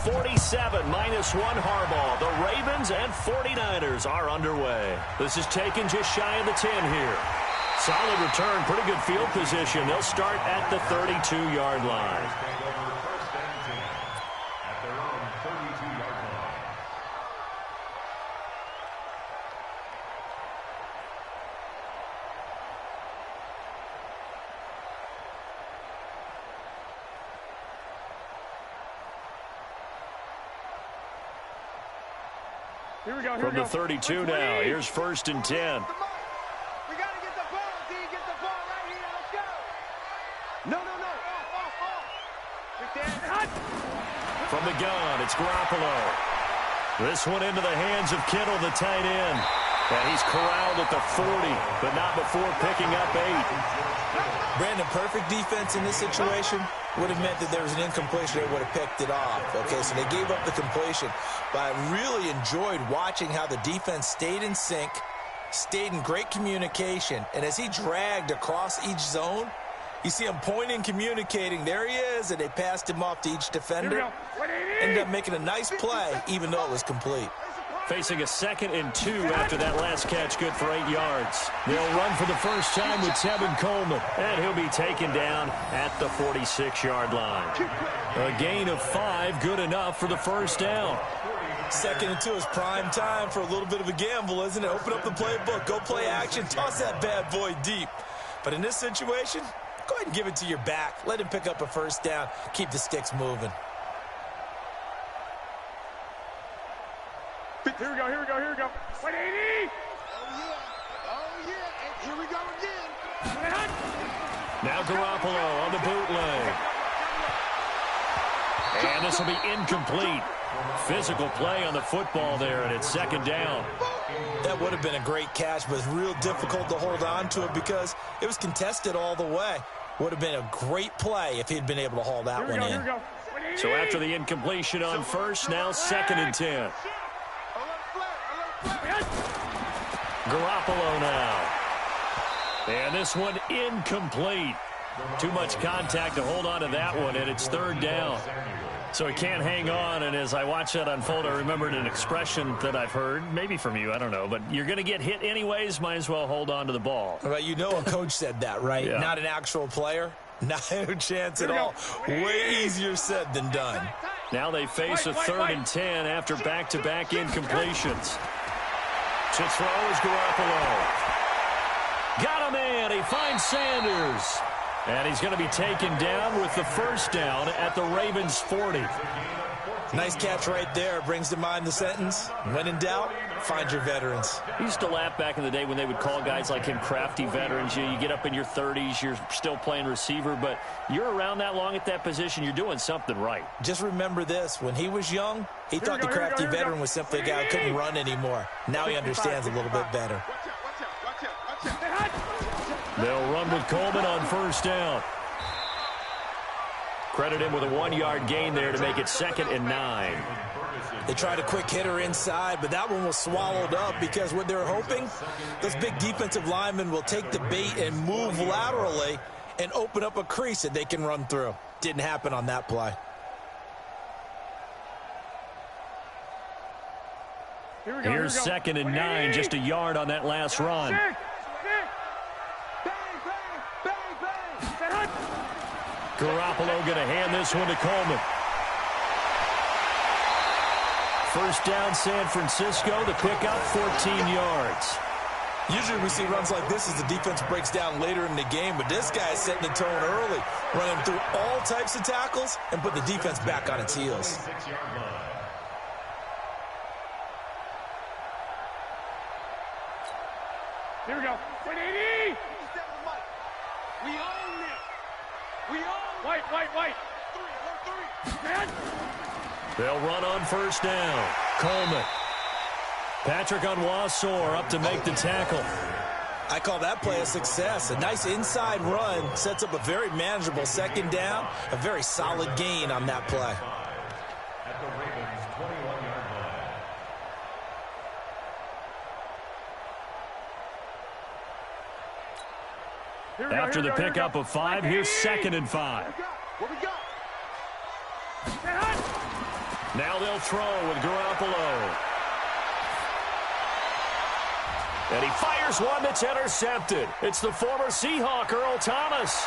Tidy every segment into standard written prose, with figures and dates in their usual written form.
47 minus 1 Harbaugh. The Ravens and 49ers are underway. This is taken just shy of the 10 here. Solid return, pretty good field position. They'll start at the 32-yard line. Here we go. From the 32 now, here's 1st and 10. We got to get the ball, D. Get the ball right here. Let's go. No. From the gun, it's Garoppolo. This one into the hands of Kittle, the tight end. And he's corralled at the 40, but not before picking up 8. Brandon, perfect defense in this situation would have meant that there was an incompletion. They would have picked it off. Okay, so they gave up the completion. But I really enjoyed watching how the defense stayed in sync, stayed in great communication, and as he dragged across each zone, you see him pointing, communicating. There he is, and they passed him off to each defender. Ended up making a nice play, even though it was complete. Facing a 2nd and 2 after that last catch, good for 8 yards. They'll run for the first time with Tevin Coleman, and he'll be taken down at the 46-yard line. A gain of 5, good enough for the first down. 2nd and 2 is prime time for a little bit of a gamble, isn't it? Open up the playbook, go play action, toss that bad boy deep. But in this situation, go ahead and give it to your back. Let him pick up a first down, keep the sticks moving. Here we go. 180. Oh, yeah. And here we go again. Now Garoppolo on the bootleg. And this will be incomplete. Physical play on the football there, and it's 2nd down. That would have been a great catch, but it's real difficult to hold on to it because it was contested all the way. Would have been a great play if he'd been able to haul that one in. So after the incompletion on first, now 2nd and 10. Garoppolo now. And this one incomplete. Too much contact to hold on to that one, and it's 3rd down. So he can't hang on, and as I watch that unfold, I remembered an expression that I've heard, maybe from you, I don't know, but you're going to get hit anyways, might as well hold on to the ball. Well, you know a coach said that, right? Yeah. Not an actual player. Not a chance at all. Way easier said than done. Now they face a 3rd and 10 after back-to-back incompletions. To throw is Garoppolo. Got a man. He finds Sanders. And he's going to be taken down with the first down at the Ravens' 40. Nice catch right there. Brings to mind the sentence, when in doubt, find your veterans. He used to laugh back in the day when they would call guys like him crafty veterans. You get up in your 30s, you're still playing receiver, but you're around that long at that position, you're doing something right. Just remember this. When he was young, he thought the crafty veteran was simply a guy who couldn't run anymore. Now he understands a little bit better. They'll run with Coleman on first down. Credit him with a 1-yard gain there to make it 2nd and 9. They tried a quick hitter inside, but that one was swallowed up because what they're hoping, those big defensive linemen will take the bait and move laterally and open up a crease that they can run through. Didn't happen on that play. Here's 2nd and 9, just a yard on that last run. Garoppolo going to hand this one to Coleman. First down, San Francisco. The pickup, 14 yards. Usually we see runs like this as the defense breaks down later in the game, but this guy is setting the tone early, running through all types of tackles and put the defense back on its heels. Here we go. 180. We own it. We own it. White. 3. They'll run on first down. Coleman. Patrick Onwuasor up to make the tackle. I call that play a success. A nice inside run sets up a very manageable 2nd down. A very solid gain on that play. After the pickup of 5, here's 2nd and 5. What we got? Now they'll throw with Garoppolo. And he fires one that's intercepted. It's the former Seahawk, Earl Thomas.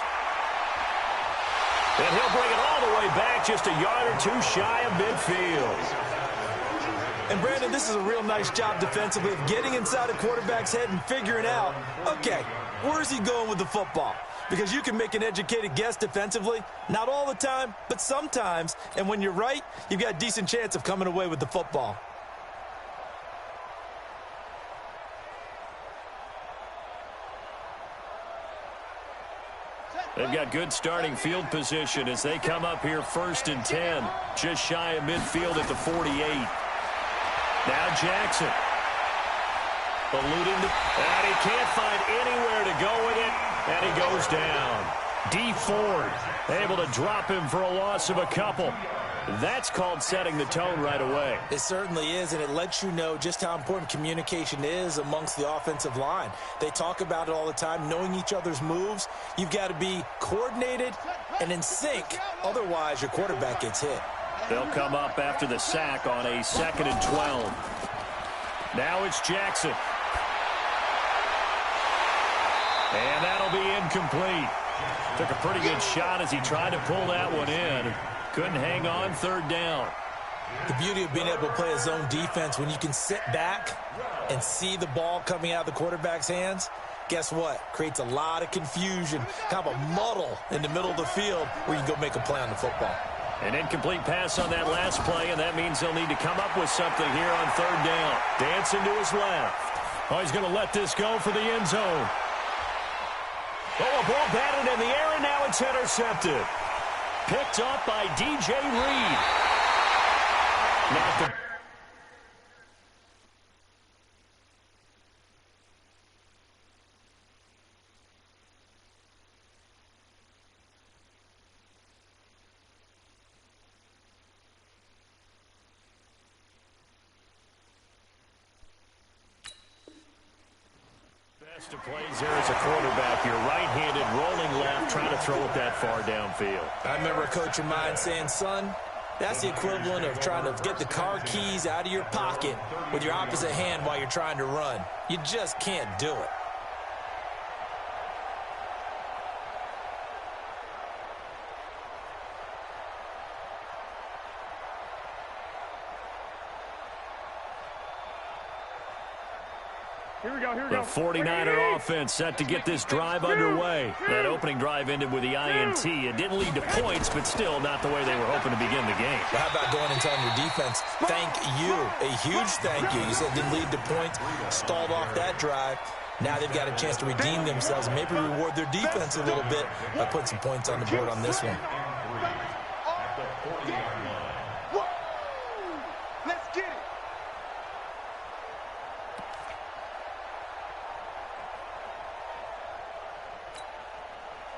And he'll bring it all the way back just a yard or two shy of midfield. And, Brandon, this is a real nice job defensively of getting inside a quarterback's head and figuring out, okay, where's he going with the football? Because you can make an educated guess defensively, not all the time, but sometimes. And when you're right, you've got a decent chance of coming away with the football. They've got good starting field position as they come up here 1st and 10, just shy of midfield at the 48. Now Jackson. Alluding to, and he can't find anywhere to go with it, and he goes down. D. Ford able to drop him for a loss of a couple. That's called setting the tone right away. It certainly is, and it lets you know just how important communication is amongst the offensive line. They talk about it all the time, knowing each other's moves. You've got to be coordinated and in sync. Otherwise, your quarterback gets hit. They'll come up after the sack on a 2nd and 12. Now it's Jackson. And that'll be incomplete. Took a pretty good shot as he tried to pull that one in. Couldn't hang on 3rd down. The beauty of being able to play a zone defense when you can sit back and see the ball coming out of the quarterback's hands, guess what? Creates a lot of confusion, kind of a muddle in the middle of the field where you can go make a play on the football. An incomplete pass on that last play, and that means they'll need to come up with something here on 3rd down. Dancing to his left. Oh, he's going to let this go for the end zone. Oh, a ball batted in the air, and now it's intercepted. Picked up by DJ Reed. Not the... Best of plays there as a quarterback. You're right-handed, rolling left, trying to throw it that far downfield. I remember a coach of mine saying, son, that's the equivalent of trying to get the car keys out of your pocket with your opposite hand while you're trying to run. You just can't do it. Here we go, here we The go. 49er offense set to get this drive underway. That opening drive ended with the INT. It didn't lead to points, but still not the way they were hoping to begin the game. Well, how about going and telling your defense, thank you, a huge thank you. You said it didn't lead to points, stalled off that drive. Now they've got a chance to redeem themselves and maybe reward their defense a little bit by putting some points on the board on this one. Let's get it.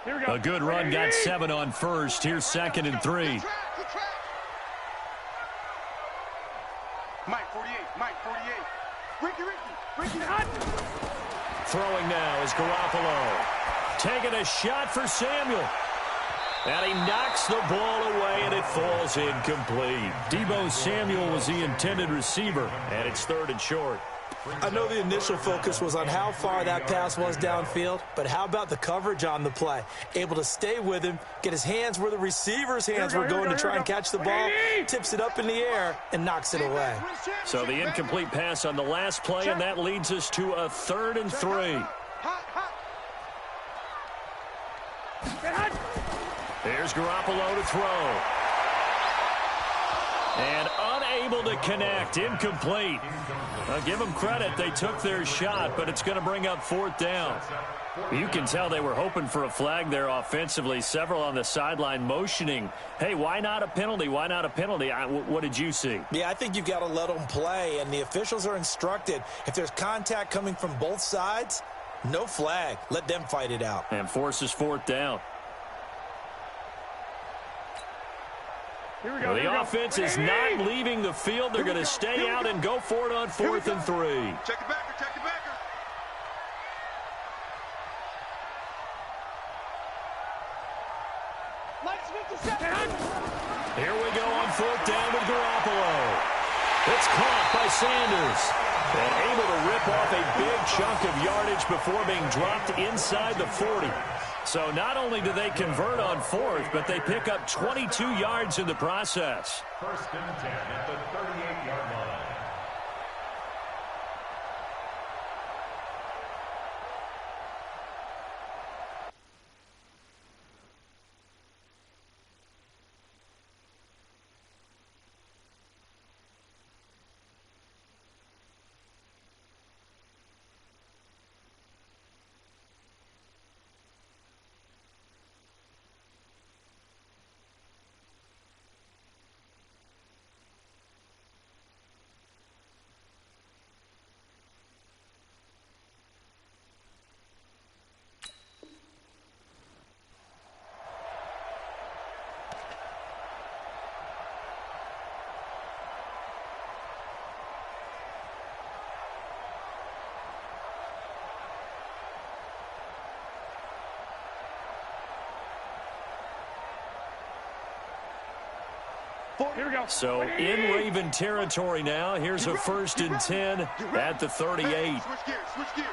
Here we go. A good run got 7 on first. Here's 2nd and 3. Mike 48, Mike 48. Ricky hot. Throwing now is Garoppolo. Taking a shot for Samuel. And he knocks the ball away, and it falls incomplete. Deebo Samuel was the intended receiver, and it's 3rd and short. I know the initial focus was on how far that pass was downfield, but how about the coverage on the play? Able to stay with him, get his hands where the receiver's hands were going to try and catch the ball, tips it up in the air, and knocks it away. So the incomplete pass on the last play, and that leads us to a 3rd and 3. Here's Garoppolo to throw. And unable to connect, incomplete. I'll give them credit. They took their shot, but it's going to bring up 4th down. You can tell they were hoping for a flag there offensively. Several on the sideline motioning, hey, why not a penalty? Why not a penalty? What did you see? Yeah, I think you've got to let them play, and the officials are instructed. If there's contact coming from both sides, no flag. Let them fight it out. And forces 4th down. Here we go. The offense is not leaving the field. They're going to stay out and go for it on 4th and 3. Check it backer, check it backer. Here we go on 4th down with Garoppolo. It's caught by Sanders. And able to rip off a big chunk of yardage before being dropped inside the 40. So not only do they convert on fourth, but they pick up 22 yards in the process. 1st and 10 at the 38-yard line. Here we go. So in Raven territory now. Here's a 1st and 10 at the 38. Switch gears.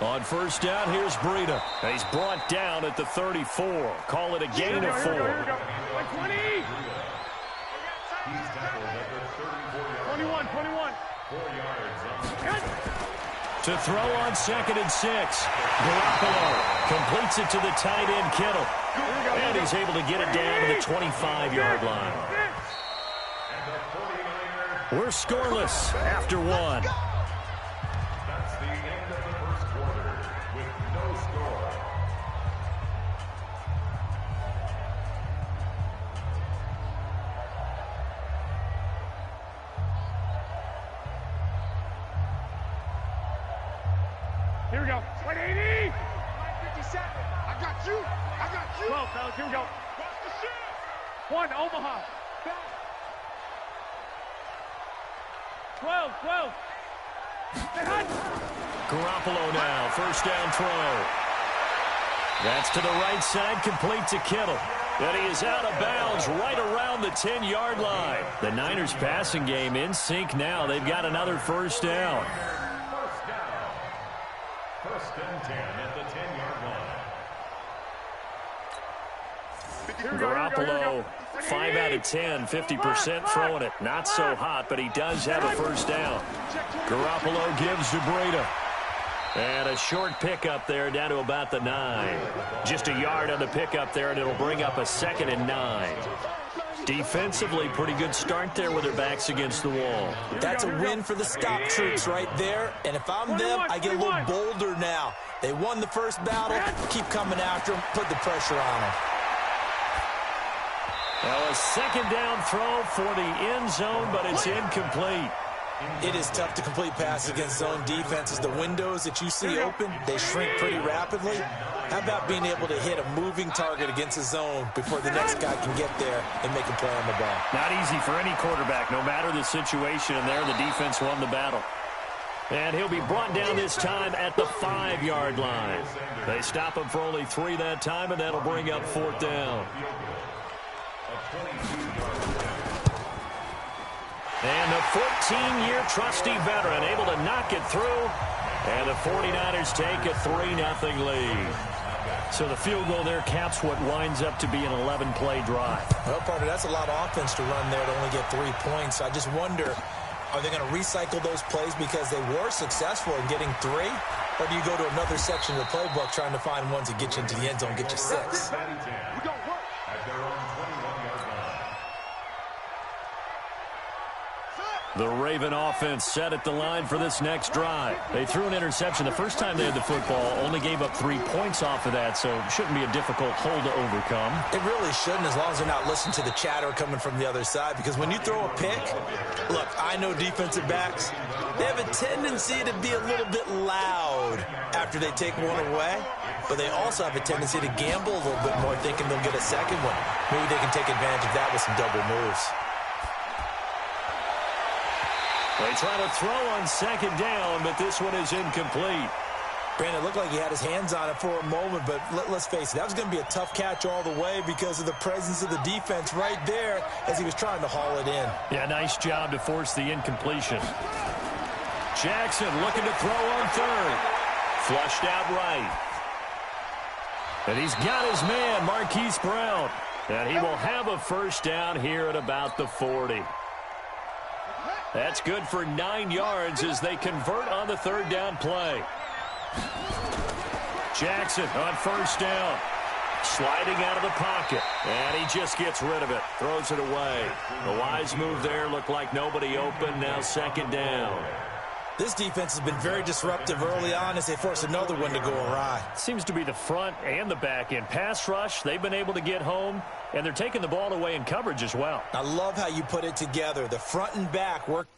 On 1st down, here's Breida. He's brought down at the 34. Call it a gain of 4. Here we go. 20. 21. 4 yards. To throw on 2nd and 6. Garoppolo completes it to the tight end, Kittle. And he's able to get it down to the 25-yard line. We're scoreless after 1. That's the end of the 1st quarter with no score. Here we go. 180. 57. I got you. 12, fellas. Here we go. 1, Omaha. 12. Garoppolo now, 1st down throw. That's to the right side, complete to Kittle. And he is out of bounds right around the 10-yard line. The Niners passing game in sync now. They've got another 1st down. 1st and 10 at the 10-yard line. Garoppolo, 5 out of 10, 50% throwing it. Not so hot, but he does have a 1st down. Garoppolo gives to Breida. And a short pickup there down to about the 9. Just a yard on the pickup there, and it'll bring up a 2nd and 9. Defensively, pretty good start there with their backs against the wall. That's a win for the stop troops right there. And if I'm them, I get a little bolder now. They won the first battle. Keep coming after them. Put the pressure on them. Well, a 2nd down throw for the end zone, but it's incomplete. It is tough to complete passes against zone defenses. The windows that you see open, they shrink pretty rapidly. How about being able to hit a moving target against a zone before the next guy can get there and make a play on the ball? Not easy for any quarterback, no matter the situation, and there the defense won the battle. And he'll be brought down this time at the 5-yard line. They stop him for only 3 that time, and that'll bring up 4th down. And the 14-year trusty veteran able to knock it through. And the 49ers take a 3-0 lead. So the field goal there caps what winds up to be an 11-play drive. Well, partner, that's a lot of offense to run there to only get 3 points. I just wonder, are they going to recycle those plays because they were successful in getting 3? Or do you go to another section of the playbook trying to find ones that get you into the end zone, get you 6? The Raven offense set at the line for this next drive. They threw an interception the first time they had the football, only gave up 3 points off of that, so it shouldn't be a difficult hole to overcome. It really shouldn't, as long as they're not listening to the chatter coming from the other side, because when you throw a pick, look, I know defensive backs, they have a tendency to be a little bit loud after they take one away, but they also have a tendency to gamble a little bit more, thinking they'll get a second one. Maybe they can take advantage of that with some double moves. They try to throw on 2nd down, but this one is incomplete. Brandon, it looked like he had his hands on it for a moment, but let's face it, that was going to be a tough catch all the way because of the presence of the defense right there as he was trying to haul it in. Yeah, nice job to force the incompletion. Jackson looking to throw on third. Flushed out right. And he's got his man, Marquise Brown. And he will have a first down here at about the 40. That's good for 9 yards as they convert on the third down play. Jackson on first down. Sliding out of the pocket. And he just gets rid of it. Throws it away. The wise move there. Looked like nobody open. Now second down. This defense has been very disruptive early on as they force another one to go awry. Seems to be the front and the back end. Pass rush, they've been able to get home, and they're taking the ball away in coverage as well. I love how you put it together. The front and back work